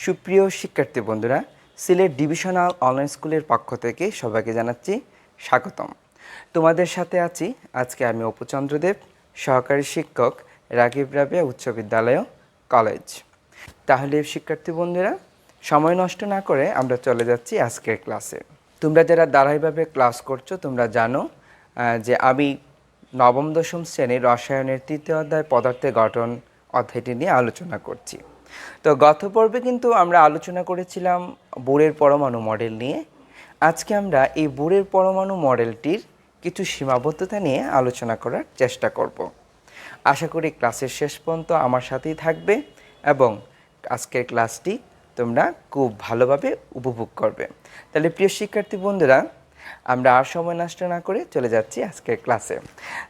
সুপ্রিয় শিক্ষার্থী বন্ধুরা, সিলেট ডিভিশনাল অনলাইন স্কুলের পক্ষ থেকে সবাইকে জানাচ্ছি স্বাগতম। তোমাদের সাথে আছি আজকে আমি অপু চন্দ্রদেব, সহকারী শিক্ষক, রাগিব রাবেয়া উচ্চ বিদ্যালয় কলেজ। তাহলে শিক্ষার্থী বন্ধুরা, সময় নষ্ট না করে আমরা চলে যাচ্ছি আজকের ক্লাসে। তোমরা যারা ধারাবাহিকভাবে ক্লাস করছো তোমরা জানো যে আমি নবম দশম শ্রেণীর রসায়নের তৃতীয় অধ্যায় পদার্থের গঠন অধ্যায়টি নিয়ে আলোচনা করছি। তো গত পর্বে কিন্তু আমরা আলোচনা করেছিলাম বোরের পরমাণু মডেল নিয়ে। আজকে আমরা এই বোরের পরমাণু মডেলটির কিছু সীমাবদ্ধতা নিয়ে আলোচনা করার চেষ্টা করব। আশা করি ক্লাসের শেষ পর্যন্ত আমার সাথেই থাকবে এবং আজকের ক্লাসটি তোমরা খুব ভালোভাবে উপভোগ করবে। তাহলে প্রিয় শিক্ষার্থী বন্ধুরা, আমরা আর সময় নষ্ট না করে চলে যাচ্ছি আজকের ক্লাসে।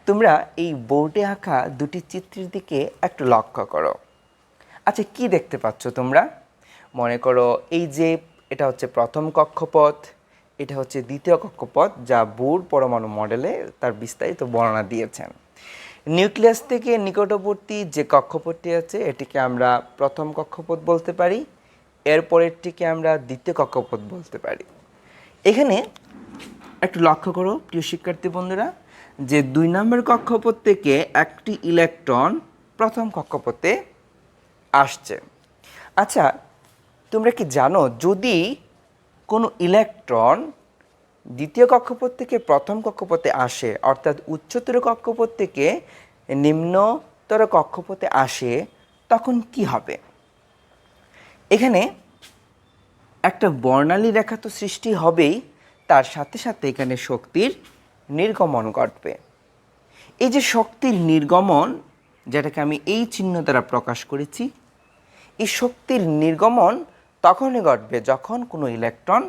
তোমরা এই বোর্ডে আঁকা দুটি চিত্রের দিকে একটু লক্ষ্য করো। আচ্ছা, কি দেখতে পাচ্ছ তোমরা? মনে করো এই যে এটা হচ্ছে প্রথম কক্ষপথ, এটা হচ্ছে দ্বিতীয় কক্ষপথ, যা বোর পরমাণু মডেলে তার বিস্তারিত বর্ণনা দিয়েছেন। নিউক্লিয়াস থেকে নিকটবর্তী যে কক্ষপথটি আছে এটিকে আমরা প্রথম কক্ষপথ বলতে পারি, এরপরেরটিকে আমরা দ্বিতীয় কক্ষপথ বলতে পারি। এখানে একটু লক্ষ্য করো প্রিয় শিক্ষার্থী বন্ধুরা, যে 2 নম্বর কক্ষপথ থেকে একটি ইলেকট্রন প্রথম কক্ষপথে আসছে। আচ্ছা, তোমরা কি জানো যদি কোনো ইলেকট্রন দ্বিতীয় কক্ষপথ থেকে প্রথম কক্ষপথে আসে, অর্থাৎ উচ্চতর কক্ষপথ থেকে নিম্নতর কক্ষপথে আসে, তখন কি হবে? এখানে একটা বর্ণালী রেখা তো সৃষ্টি হবেই, তার সাথে সাথে এখানে শক্তির নির্গমন ঘটবে। এই যে শক্তির নির্গমন, যেটাকে আমি এই চিহ্ন দ্বারা প্রকাশ করেছি, এই শক্তির নির্গমন তখনই ঘটবে যখন কোনো ইলেকট্রন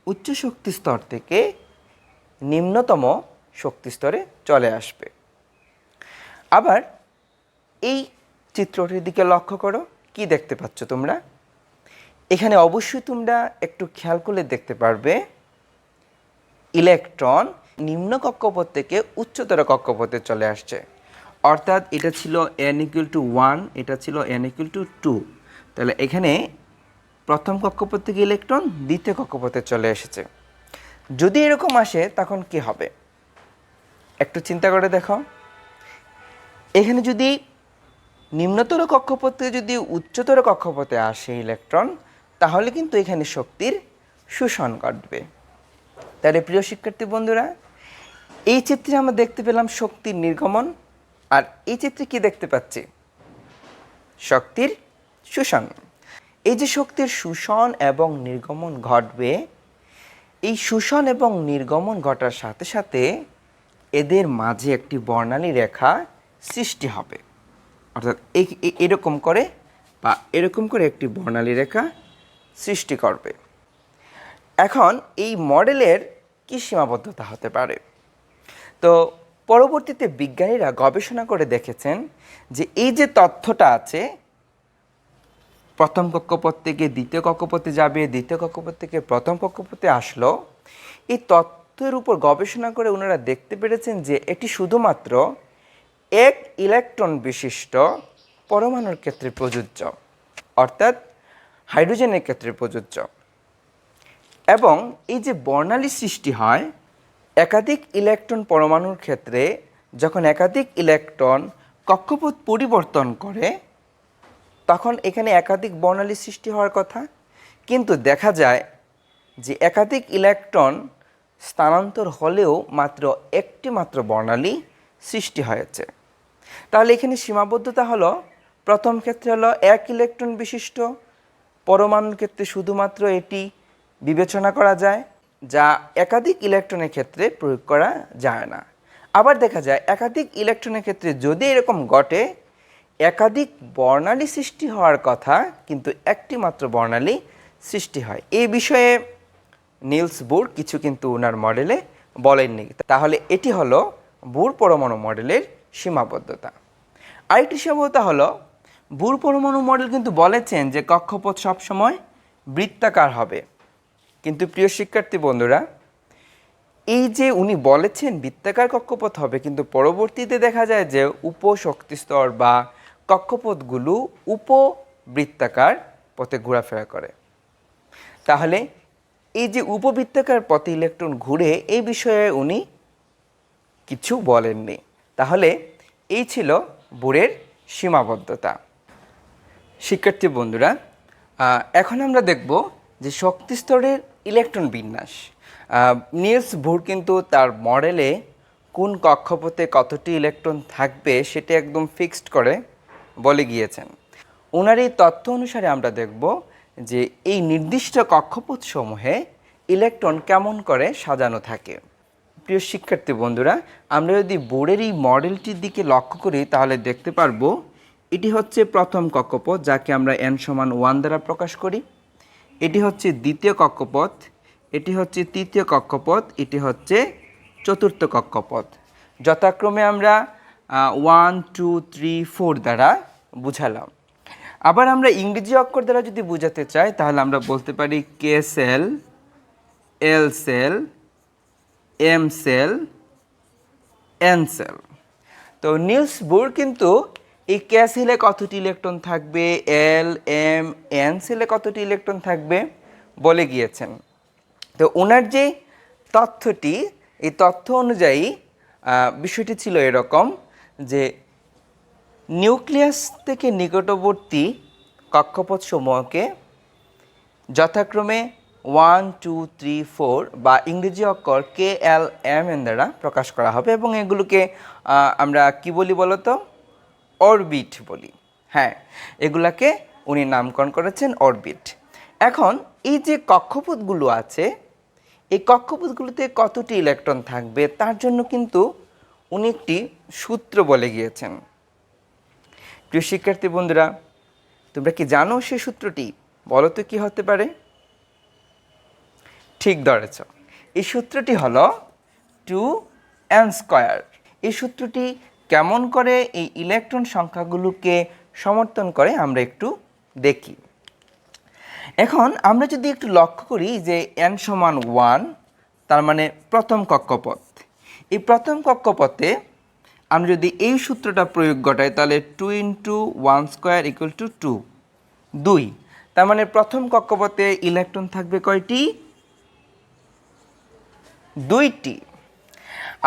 উচ্চ শক্তি স্তর থেকে নিম্নতম শক্তি স্তরে চলে আসবে। আবার এই চিত্রটির দিকে লক্ষ্য করো, কি দেখতে পাচ্ছ তোমরা? এখানে অবশ্যই তোমরা একটু খেয়াল করলে দেখতে পারবে ইলেকট্রন নিম্ন কক্ষপথ থেকে উচ্চতর কক্ষপথে চলে আসছে। অর্থাৎ এটা ছিল n=1, এটা ছিল n=2। তাহলে এখানে প্রথম কক্ষপথ থেকে ইলেকট্রন দ্বিতীয় কক্ষপথে চলে এসেছে। যদি এরকম আসে তখন কি হবে একটু চিন্তা করে দেখো। এখানে যদি নিম্নতর কক্ষপথ থেকে যদি উচ্চতর কক্ষপথে আসে ইলেকট্রন, তাহলে কিন্তু এখানে শক্তির শোষণ ঘটবে। তাহলে প্রিয় শিক্ষার্থী বন্ধুরা, এই চিত্রে আমরা দেখতে পেলাম শক্তির নির্গমন, আর এই চিত্রে কি দেখতে পাচ্ছি? শক্তির শোষণ। এই যে শক্তির শোষণ এবং নির্গমন ঘটবে, এই শোষণ এবং নির্গমন ঘটার সাথে সাথে এদের মাঝে একটি বর্ণালী রেখা সৃষ্টি হবে। অর্থাৎ এরকম করে বা এরকম করে একটি বর্ণালী রেখা সৃষ্টি করবে। এখন এই মডেলের কি সীমাবদ্ধতা হতে পারে? তো পরবর্তীতে বিজ্ঞানীরা গবেষণা করে দেখেছেন যে এই যে তথ্যটা আছে, প্রথম কক্ষপথ থেকে দ্বিতীয় কক্ষপথে যাবে, দ্বিতীয় কক্ষপথ থেকে প্রথম কক্ষপথে আসলো, এই তথ্যের উপর গবেষণা করে ওনারা দেখতে পেরেছেন যে এটি শুধুমাত্র এক ইলেকট্রন বিশিষ্ট পরমাণুর ক্ষেত্রে প্রযোজ্য, অর্থাৎ হাইড্রোজেনের ক্ষেত্রে প্রযোজ্য। এবং এই যে বর্ণালী সৃষ্টি হয় একাধিক ইলেকট্রন পরমাণুর ক্ষেত্রে, যখন একাধিক ইলেকট্রন কক্ষপথ পরিবর্তন করে তখন এখানে একাধিক বর্ণালী সৃষ্টি হওয়ার কথা, কিন্তু দেখা যায় যে একাধিক ইলেকট্রন স্থানান্তর হলেও মাত্র একটি মাত্র বর্ণালী সৃষ্টি হয়েছে। তাহলে এখানে সীমাবদ্ধতা হলো, প্রথম ক্ষেত্রে হলো এক ইলেকট্রন বিশিষ্ট পরমাণুর ক্ষেত্রে শুধুমাত্র এটি বিবেচনা করা যায়, যা একাধিক ইলেকট্রনের ক্ষেত্রে প্রয়োগ করা যায় না। আবার দেখা যায় একাধিক ইলেকট্রনের ক্ষেত্রে যদি এরকম ঘটে, একাধিক বর্ণালী সৃষ্টি হওয়ার কথা কিন্তু একটি মাত্র বর্ণালী সৃষ্টি হয়। এই বিষয়ে নিলস বোর কিছু কিন্তু ওনার মডেলে বলেননি। তাহলে এটি হলো বোর পরমাণু মডেলের সীমাবদ্ধতা। আরেকটি সীমাবদ্ধতা হলো, বোর পরমাণু মডেল কিন্তু বলেছেন যে কক্ষপথ সবসময় বৃত্তাকার হবে। কিন্তু প্রিয় শিক্ষার্থী বন্ধুরা, এই যে উনি বলেছেন বৃত্তাকার কক্ষপথ হবে, কিন্তু পরবর্তীতে দেখা যায় যে উপশক্তিস্তর বা কক্ষপথগুলো উপবৃত্তাকার পথে ঘোরাফেরা করে। তাহলে এই যে উপবৃত্তাকার পথে ইলেকট্রন ঘুরে এই বিষয়ে উনি কিছু বলেননি। তাহলে এই ছিল বোরের সীমাবদ্ধতা। শিক্ষার্থী বন্ধুরা, এখন আমরা দেখব যে শক্তি স্তরের ইলেকট্রন বিন্যাস। নিলস বোর কিন্তু তার মডেলে কোন কক্ষপথে কতটি ইলেকট্রন থাকবে সেটা একদম ফিক্সড করে বলে গিয়েছেন। ওনার এই তথ্য অনুসারে আমরা দেখব যে এই নির্দিষ্ট কক্ষপথসমূহে ইলেকট্রন কেমন করে সাজানো থাকে। প্রিয় শিক্ষার্থী বন্ধুরা, আমরা যদি বোরের এই মডেলটির দিকে লক্ষ্য করি তাহলে দেখতে পারবো এটি হচ্ছে প্রথম কক্ষপথ, যাকে আমরা n=1 দ্বারা প্রকাশ করি। এটি হচ্ছে দ্বিতীয় কক্ষপথ, এটি হচ্ছে তৃতীয় কক্ষপথ, এটি হচ্ছে চতুর্থ কক্ষপথ। যথাক্রমে আমরা 1, 2, 3, 4 দ্বারা বুঝালাম। আবার আমরা ইংরেজি অক্ষর দ্বারা যদি বোঝাতে চাই তাহলে আমরা বলতে পারি K shell, L shell, M shell, N shell. তো নিলস বোর কিন্তু এই কে সেলে কতটি ইলেকট্রন থাকবে, এল, এম, এন সেলে কতটি ইলেকট্রন থাকবে বলে গিয়েছেন। তো ওনার যে তথ্যটি, এই তথ্য অনুযায়ী বিষয়টি ছিল এরকম যে নিউক্লিয়াস থেকে নিকটবর্তী কক্ষপথসমূহকে যথাক্রমে 1, 2, 3, 4 বা ইংরেজি অক্ষর কে, এল, এম, এন দ্বারা প্রকাশ করা হবে এবং এগুলোকে আমরা কি বলি বলতো, অরবিট বলি। হ্যাঁ, এগুলাকে উনি নামকরণ করেছেন অরবিট। এখন এই যে কক্ষপথগুলো আছে, এই কক্ষপথগুলোতে কতটি ইলেকট্রন থাকবে তার জন্য কিন্তু উনি একটি সূত্র বলে গিয়েছেন। প্রিয় শিক্ষার্থী বন্ধুরা, তোমরা কি জানো সেই সূত্রটি? বলো তো কি হতে পারে? ঠিক ধরেছ, এই সূত্রটি হলো 2n²। এই সূত্রটি কেমন করে এই ইলেকট্রন সংখ্যাগুলোকে সমর্থন করে আমরা একটু দেখি। এখন আমরা যদি একটু লক্ষ্য করি যে n=1, তার মানে প্রথম কক্ষপথ। এই প্রথম কক্ষপথে আমরা যদি এই সূত্রটা প্রয়োগ ঘটাই তাহলে 2 × 1² = 2। তার মানে প্রথম কক্ষপথে ইলেকট্রন থাকবে কয়টি? 2টি।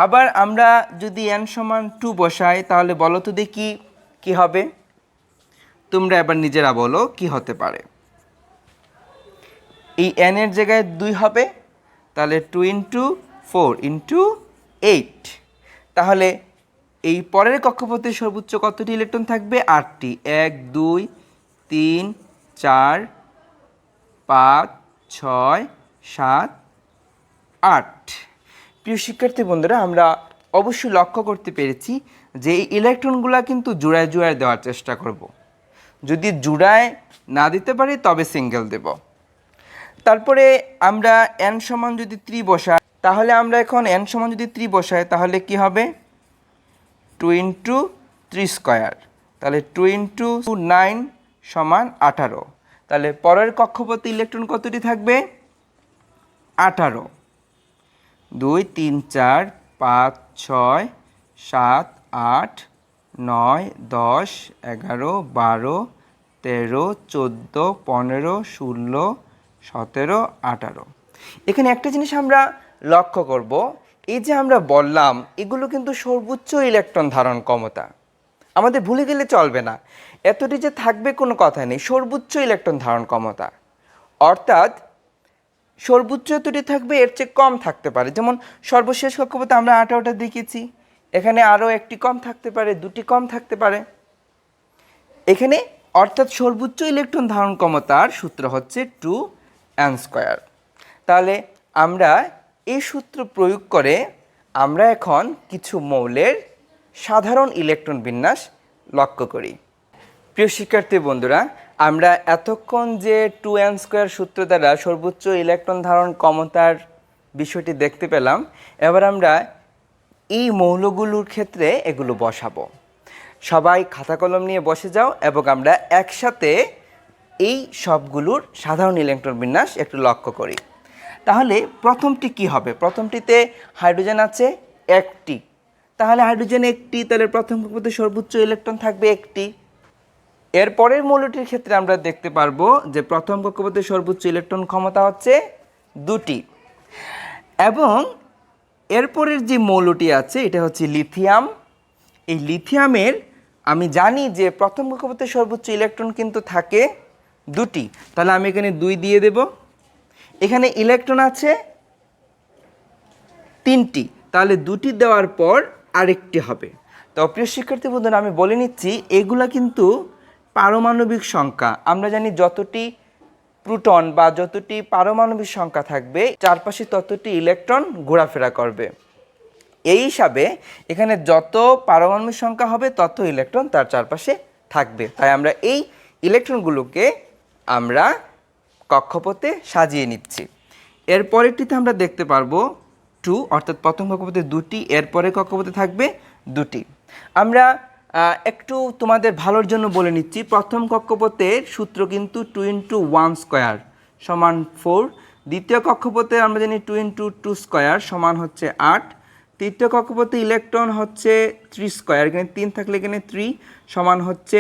আবার আমরা যদি n=2 বসাই তাহলে বলো তো দেখি কি হবে? তোমরা এবার নিজেরা বলো কি হতে পারে। এই n এর জায়গায় 2 হবে, তাহলে 2 × 4 × 8। তাহলে এই পরের কক্ষপথে সর্বোচ্চ কতটি ইলেকট্রন থাকবে? 8টি। 1, 2, 3, 4, 5, 6, 7, 8। প্রিয় শিক্ষার্থী বন্ধুরা, আমরা অবশ্যই লক্ষ্য করতে পেরেছি যে এই ইলেকট্রনগুলো কিন্তু জোড়ায় জোড়ায় দেওয়ার চেষ্টা করব। যদি জোড়ায় না দিতে পারি তবে সিঙ্গেল দেব। তারপরে আমরা n= যদি 3 বসাই তাহলে আমরা এখন n= যদি 3 বসাই তাহলে কি হবে? 2 × 3²। তাহলে 2 × 9 = 18। তাহলে পরের কক্ষপথে ইলেকট্রন কতটি থাকবে? 18। 2, 3, 4, 5, 6, 7, 8, 9, 10, 11, 12, 13, 14, 15, 16, 17, 18। এখানে একটা জিনিস আমরা লক্ষ্য করব, এই যে আমরা বললাম এগুলো কিন্তু সর্বোচ্চ ইলেকট্রন ধারণ ক্ষমতা। আমাদের ভুলে গেলে চলবে না, এতটি যে থাকবে কোনো কথা নেই, সর্বোচ্চ ইলেকট্রন ধারণ ক্ষমতা। অর্থাৎ সর্বোচ্চ এতটি থাকবে, এর চেয়ে কম থাকতে পারে। যেমন সর্বশেষ কক্ষপথে আমরা 18টা দেখেছি, এখানে আরও একটি কম থাকতে পারে, 2টি কম থাকতে পারে এখানে। অর্থাৎ সর্বোচ্চ ইলেকট্রন ধারণ ক্ষমতার সূত্র হচ্ছে 2n²। তাহলে আমরা এই সূত্র প্রয়োগ করে আমরা এখন কিছু মৌলের সাধারণ ইলেকট্রন বিন্যাস লক্ষ্য করি। প্রিয় শিক্ষার্থী বন্ধুরা, আমরা এতক্ষণ যে 2n² সূত্র দ্বারা সর্বোচ্চ ইলেকট্রন ধারণ ক্ষমতার বিষয়টি দেখতে পেলাম, এবার আমরা এই মৌলগুলোর ক্ষেত্রে এগুলো বসাবো। সবাই খাতা কলম নিয়ে বসে যাও এবং আমরা একসাথে এই সবগুলোর সাধারণ ইলেকট্রন বিন্যাস একটু লক্ষ্য করি। তাহলে প্রথমটি কি হবে? প্রথমটিতে হাইড্রোজেন আছে 1টি। তাহলে হাইড্রোজেন 1টি, তাহলে প্রথম কক্ষপথে সর্বোচ্চ ইলেকট্রন থাকবে 1টি। এর পরের মৌলটির ক্ষেত্রে আমরা দেখতে পারবো যে প্রথম কক্ষপথে সর্বোচ্চ ইলেকট্রন ক্ষমতা হচ্ছে 2টি, এবং এরপরের যে মৌলটি আছে এটা হচ্ছে লিথিয়াম। এই লিথিয়ামের আমি জানি যে প্রথম কক্ষপথে সর্বোচ্চ ইলেকট্রন কিন্তু থাকে 2টি, তাহলে আমি এখানে 2 দিয়ে দেব। এখানে ইলেকট্রন আছে 3টি, তাহলে 2টি দেওয়ার পর আরেকটি হবে। তো প্রিয় শিক্ষার্থী বন্ধুরা, আমি বলে নিচ্ছি এগুলা কিন্তু পারমাণবিক সংখ্যা। আমরা জানি যতটি প্রোটন বা যতটি পারমাণবিক সংখ্যা থাকবে চারপাশে ততটি ইলেকট্রন ঘোরাফেরা করবে। এই হিসাবে এখানে যত পারমাণবিক সংখ্যা হবে তত ইলেকট্রন তার চারপাশে থাকবে। তাই আমরা এই ইলেকট্রনগুলোকে আমরা কক্ষপথে সাজিয়ে নিচ্ছি। এর পরেরটিতে আমরা দেখতে পারবো 2, অর্থাৎ প্রথম কক্ষপথে 2টি, এরপরে কক্ষপথে থাকবে 2টি। আমরা একটু তোমাদের ভালোর জন্য বলে নিচ্ছি, প্রথম কক্ষপথের সূত্র কিন্তু 2 × 1 স্কোয়ার সমান 4, দ্বিতীয় কক্ষপথে আমরা জানি 2 × 2 স্কোয়ার সমান হচ্ছে 8, তৃতীয় কক্ষপথে ইলেকট্রন হচ্ছে 3 স্কোয়ার, এখানে 3 থাকলে এখানে 3 সমান হচ্ছে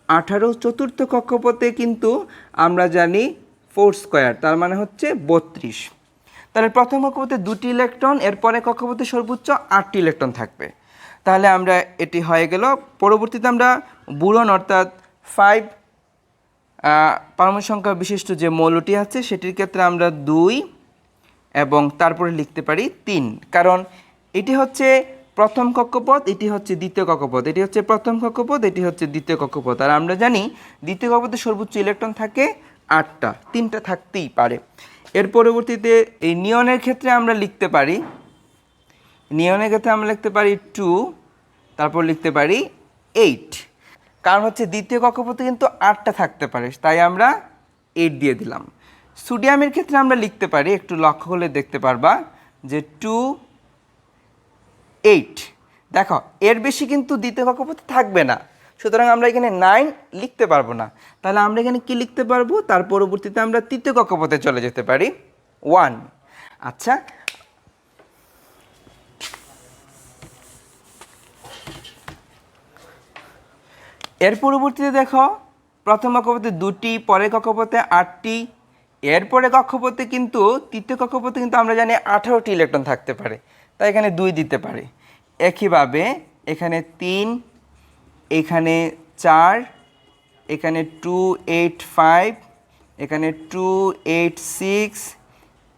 18, চতুর্থ কক্ষপথে কিন্তু আমরা জানি 4 স্কোয়ার, তার মানে হচ্ছে 32। তাহলে প্রথম কক্ষপথে 2টি ইলেকট্রন, এরপরে কক্ষপথে সর্বোচ্চ 8টি ইলেকট্রন থাকবে। তাহলে আমরা এটি হয়ে গেল। পরবর্তীতে আমরা বোরন অর্থাৎ 5 পারমাণবিক সংখ্যা বিশিষ্ট যে মৌলটি আছে সেটির ক্ষেত্রে আমরা 2 এবং তারপরে লিখতে পারি 3, কারণ এটি হচ্ছে প্রথম কক্ষপথ, এটি হচ্ছে দ্বিতীয় কক্ষপথ, এটি হচ্ছে প্রথম কক্ষপথ, এটি হচ্ছে দ্বিতীয় কক্ষপথ। আর আমরা জানি দ্বিতীয় কক্ষপথে সর্বোচ্চ ইলেকট্রন থাকে 8টা, 3টা থাকতেই পারে। এর পরবর্তীতে এই নিয়নের ক্ষেত্রে আমরা লিখতে পারি, নিয়নের ক্ষেত্রে আমরা লিখতে পারি 2, তারপর লিখতে পারি 8, কারণ হচ্ছে দ্বিতীয় কক্ষপথে কিন্তু 8টা থাকতে পারে, তাই আমরা 8 দিয়ে দিলাম। সোডিয়ামের ক্ষেত্রে আমরা লিখতে পারি, একটু লক্ষ্য করলে দেখতে পারবা যে 2, 8। দেখো এর বেশি কিন্তু দ্বিতীয় কক্ষপথে থাকবে না, সুতরাং আমরা এখানে 9 লিখতে পারবো না। তাহলে আমরা এখানে কি লিখতে পারবো, তার পরবর্তীতে আমরা তৃতীয় কক্ষপথে চলে যেতে পারি 1। আচ্ছা, এর পরবর্তীতে দেখো প্রথম কক্ষপথে 2টি, পরের কক্ষপথে 8টি, এরপরে কক্ষপথে কিন্তু তৃতীয় কক্ষপথে কিন্তু আমরা জানি 18টি ইলেকট্রন থাকতে পারে, তাই এখানে 2 দিতে পারে। একইভাবে এখানে 3, এখানে 4, এখানে 2, 8, 5, এখানে 2, 8, 6,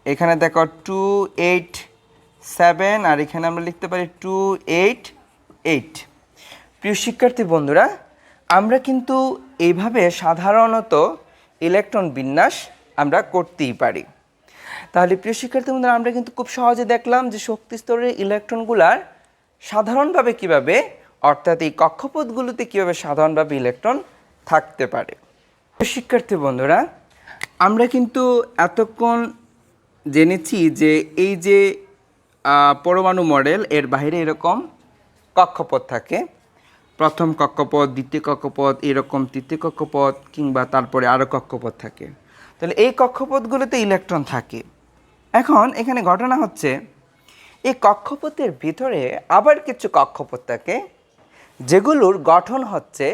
এখানে দেখো 2, 8, 7, আর এখানে আমরা লিখতে পারি 2, 8, 8। প্রিয় শিক্ষার্থী বন্ধুরা, আমরা কিন্তু এইভাবে সাধারণত ইলেকট্রন বিন্যাস আমরা করতেই পারি। তাহলে প্রিয় শিক্ষার্থী বন্ধুরা, আমরা কিন্তু খুব সহজে দেখলাম যে শক্তি স্তরের ইলেকট্রনগুলার সাধারণভাবে কিভাবে, অর্থাৎ এই কক্ষপথগুলোতে কিভাবে সাধারণভাবে ইলেকট্রন থাকতে পারে। শিক্ষার্থী বন্ধুরা, আমরা কিন্তু এতক্ষণ জেনেছি যে এই যে পরমাণু মডেল, এর বাইরে এরকম কক্ষপথ থাকে, প্রথম কক্ষপথ, দ্বিতীয় কক্ষপথ, এরকম তৃতীয় কক্ষপথ, কিংবা তারপরে আরও কক্ষপথ থাকে। তাহলে এই কক্ষপথগুলোতে ইলেকট্রন থাকে। এখন এখানে ঘটনা হচ্ছে এই কক্ষপথের ভিতরে আবার কিছু কক্ষপথ থাকে যেগুলোর গঠন হচ্ছে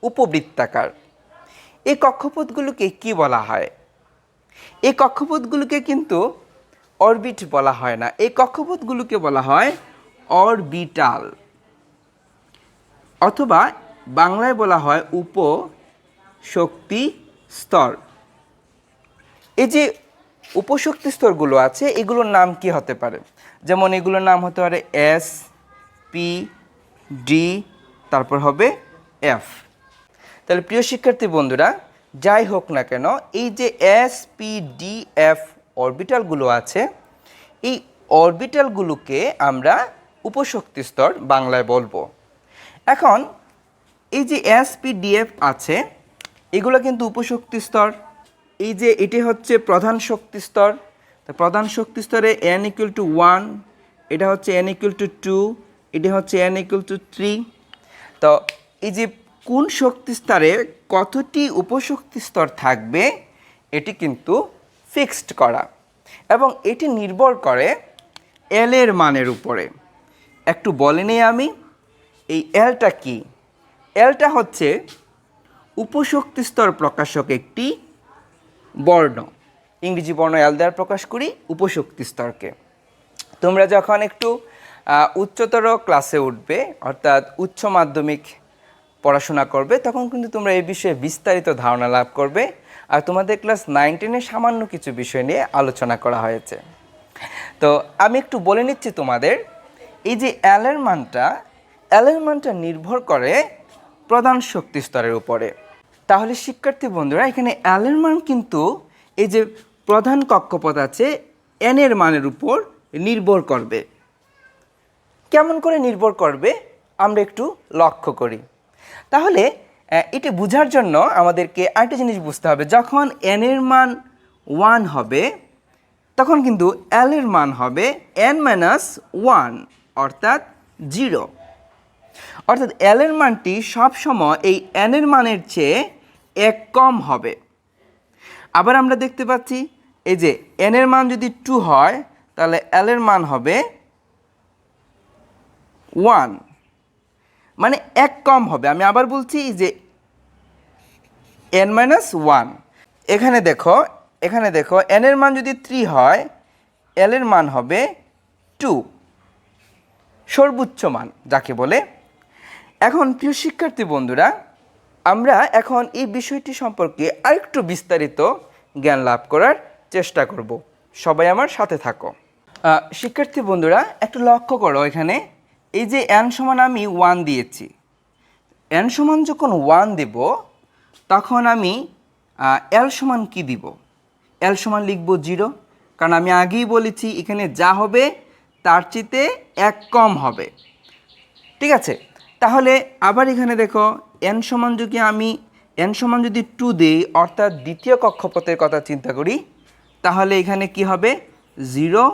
উপবৃত্তাকার। এই কক্ষপথগুলোকে কি বলা হয়? এই কক্ষপথগুলোকে কিন্তু অরবিট বলা হয় না, এই কক্ষপথগুলোকে বলা হয় অরবিটাল, অথবা বাংলায় বলা হয় উপশক্তি স্তর। এই যে উপশক্তি স্তরগুলো আছে এগুলোর নাম কি হতে পারে? যেমন এগুলোর নাম হতে পারে S, P, D, তারপর হবে F। তাহলে প্রিয় শিক্ষার্থী বন্ধুরা, যাই হোক না কেন, এই যে S, P, D, F অরবিটালগুলো আছে, এই অরবিটালগুলোকে আমরা উপশক্তি স্তর বাংলায় বলবো। এখন এই যে S, P, D, F আছে, এগুলো কিন্তু উপশক্তি স্তর। এই যে এটি হচ্ছে প্রধান শক্তি স্তর, তো প্রধান শক্তি স্তরে n = 1, এটা হচ্ছে n = 2, এটা হচ্ছে n = 3। তো এই যে কোন শক্তি স্তরে কতটি উপশক্তি স্তর থাকবে এটি কিন্তু ফিক্সড করা, এবং এটি নির্ভর করে L এর মানের উপরে। একটু বলে নেই আমি, এই Lটা কি? Lটা হচ্ছে উপশক্তি স্তর প্রকাশক একটি বর্ণ। ইংরেজি বর্ণ এল দ্বারা প্রকাশ করি উপশক্তি স্তরকে। তোমরা যখন একটু উচ্চতর ক্লাসে উঠবে, অর্থাৎ উচ্চ মাধ্যমিক পড়াশোনা করবে, তখন কিন্তু তোমরা এই বিষয়ে বিস্তারিত ধারণা লাভ করবে। আর তোমাদের ক্লাস 9-10-এ সামান্য কিছু বিষয় নিয়ে আলোচনা করা হয়েছে। তো আমি একটু বলে নিচ্ছি তোমাদের, এই যে এল এর মানটা নির্ভর করে প্রধান শক্তি স্তরের উপরে। তাহলে শিক্ষার্থী বন্ধুরা, এখানে এল এর মান কিন্তু এই যে প্রধান কক্ষপথ আছে এন এর মানের উপর নির্ভর করবে। কেমন করে নির্ভর করবে আমরা একটু লক্ষ্য করি। তাহলে এটি বোঝার জন্য আমাদেরকে আরেকটা জিনিস বুঝতে হবে, যখন এন এর মান 1 হবে তখন কিন্তু এল এর মান হবে n-1 অর্থাৎ 0। অর্থাৎ এল এর মানটি সবসময় এই এন এর মানের চেয়ে 1 কম হবে। আবার আমরা দেখতে পাচ্ছি এই যে এন এর মান যদি 2 হয় তাহলে এল এর মান হবে 1, মানে 1 কম হবে। আমি আবার বলছি যে n-1। এখানে দেখো এন এর মান যদি 3 হয় এল এর মান হবে 2, সর্বোচ্চ মান যাকে বলে। এখন প্রিয় শিক্ষার্থী বন্ধুরা, আমরা এখন এই বিষয়টি সম্পর্কে আরেকটু বিস্তারিত জ্ঞান লাভ করার চেষ্টা করব। সবাই আমার সাথে থাকো। শিক্ষার্থী বন্ধুরা, একটু লক্ষ্য করো, এখানে এই যে n সমান আমি 1 দিয়েছি, n সমান যখন 1 দেব তখন আমি l সমান কি দিব? l সমান লিখব 0, কারণ আমি আগেই বলেছি এখানে যা হবে তার চেয়ে 1 কম হবে। ঠিক আছে, তাহলে আবার এখানে দেখো n সমান যদি 2 দিই, অর্থাৎ দ্বিতীয় কক্ষপথের কথা চিন্তা করি, তাহলে এখানে কি হবে 0,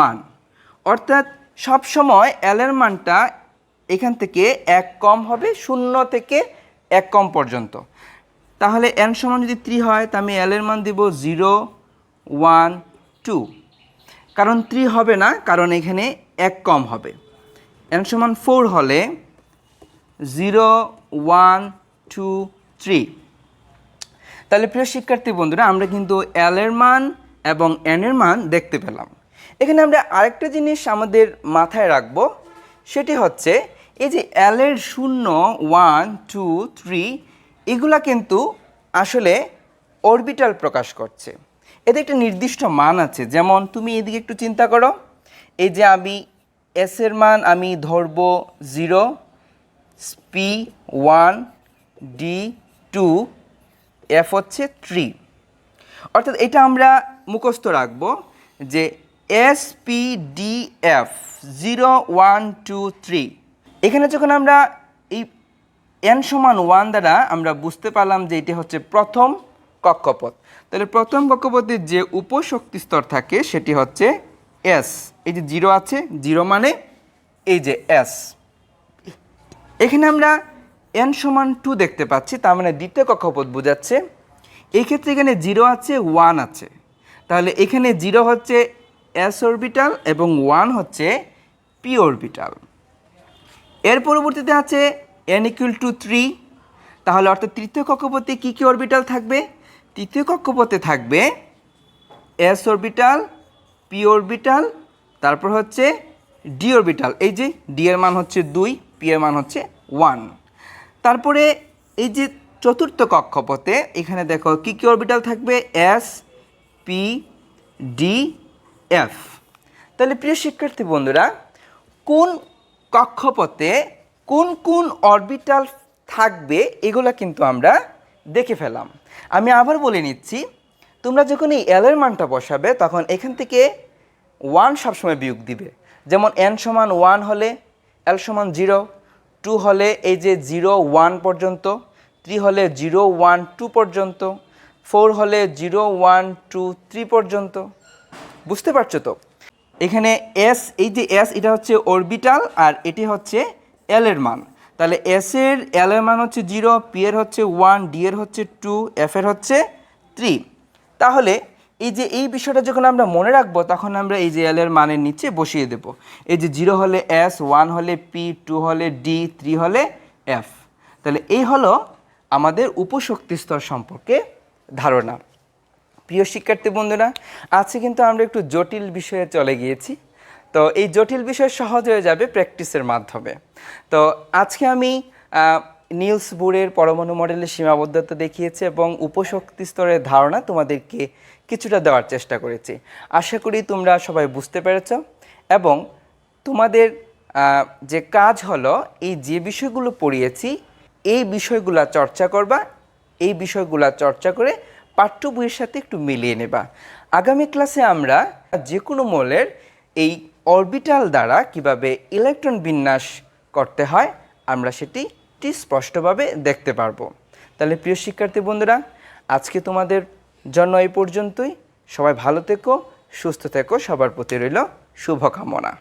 1। অর্থাৎ সবসময় l এর মানটা এখান থেকে 1 কম হবে, 0 থেকে 1 কম পর্যন্ত। তাহলে n সমান যদি 3 হয় তা আমি l এর মান দিব 0, 1, 2। কারণ 3 হবে না, কারণ এখানে 1 কম হবে। n সমান 4 হলে 0, 1, 2, 3। তাহলে প্রিয় শিক্ষার্থী বন্ধুরা, আমরা কিন্তু l এর মান এবং n এর মান দেখতে পেলাম। এখানে আমরা আরেকটা জিনিস আমাদের মাথায় রাখব, সেটি হচ্ছে এই যে l এর 0, 1, 2, 3 এগুলা কিন্তু আসলে অরবিটাল প্রকাশ করছে। এতে একটা নির্দিষ্ট মান আছে। যেমন তুমি এদিকে একটু চিন্তা করো, এই যে আমি s এর মান আমি ধরব 0, p 1, d 2, f হচ্ছে 3। অর্থাৎ এটা আমরা মুখস্থ রাখবো যে s p d f 0, 1, 2, 3। এখানে যখন আমরা এই n সমান 1 দ্বারা আমরা বুঝতে পারলাম যে এটি হচ্ছে প্রথম কক্ষপথ। তাহলে প্রথম কক্ষপথের যে উপশক্তি স্তর থাকে সেটি হচ্ছে s। এই যে 0 আছে, 0 মানে এই যে s। এখানে আমরা n সমান 2 দেখতে পাচ্ছি, তার মানে দ্বিতীয় কক্ষপথ বোঝাচ্ছে। এই ক্ষেত্রে এখানে 0 আছে, 1 আছে, তাহলে এখানে 0 হচ্ছে s অরবিটাল এবং 1 হচ্ছে p অরবিটাল। এর পরবর্তীতে আছে n = 3। তাহলে অর্থাৎ তৃতীয় কক্ষপথে কী কী অরবিটাল থাকবে? তৃতীয় কক্ষপথে থাকবে s অরবিটাল, p অরবিটাল, তারপর হচ্ছে d অরবিটাল। এই যে d এর মান হচ্ছে 2, p এর মান হচ্ছে 1। তারপরে এই যে চতুর্থ কক্ষপথে এখানে দেখো কী কী অরবিটাল থাকবে? s, p, d, f। তাহলে প্রিয় শিক্ষার্থী বন্ধুরা, কোন কক্ষপথে কোন কোন অরবিটাল থাকবে এগুলা কিন্তু আমরা দেখে ফেলাম। আমি আবার বলে নিচ্ছি, তোমরা যখন এই l এর মানটা বসাবে তখন এখান থেকে 1 সবসময় বিয়োগ দিবে। যেমন n সমান 1 হলে l সমান 0, 2 হলে এই যে 0, 1 পর্যন্ত, 3 হলে 0, 1, 2 পর্যন্ত, 4 হলে 0, 1, 2, 3 পর্যন্ত। বুঝতে পারছো তো? এখানে s, এই যে s এটা হচ্ছে অরবিটাল আর এটি হচ্ছে l এর মান। তাহলে s এর l এর মান হচ্ছে 0, p এর হচ্ছে 1, d এর হচ্ছে 2, f এর হচ্ছে 3। তাহলে এই যে এই বিষয়টা যখন আমরা মনে রাখবো তখন আমরা এই যে l এর মানের নিচে বসিয়ে দেব। এই যে 0 হলে s, 1 হলে p, 2 হলে d, 3 হলে f। তাহলে এই হলো আমাদের উপশক্তি স্তর সম্পর্কে ধারণা। প্রিয় শিক্ষার্থী বন্ধুরা, আজকে কিন্তু আমরা একটু জটিল বিষয়ে চলে গিয়েছি। তো এই জটিল বিষয় সহজ হয়ে যাবে প্র্যাকটিসের মাধ্যমে। তো আজকে আমি নিলস বোরের পরমাণু মডেলের সীমাবদ্ধতা দেখিয়েছি এবং উপশক্তি স্তরের ধারণা তোমাদেরকে কিছুটা দেওয়ার চেষ্টা করেছি। আশা করি তোমরা সবাই বুঝতে পেরেছ এবং তোমাদের যে কাজ হলো এই যে বিষয়গুলো পড়িয়েছি এই বিষয়গুলো চর্চা করবা, এই বিষয়গুলো চর্চা করে পাঠ্য বইয়ের সাথে একটু মিলিয়ে নেবা। আগামী ক্লাসে আমরা যে কোনো মৌলের এই অরবিটাল দ্বারা কিভাবে ইলেকট্রন বিন্যাস করতে হয় আমরা সেটি স্পষ্টভাবে দেখতে পারবো। তাহলে প্রিয় শিক্ষার্থী বন্ধুরা, আজকে তোমাদের জন্য এই পর্যন্তই। সবাই ভালো থেকো, সুস্থ থেকো, সবার প্রতি রইল শুভকামনা।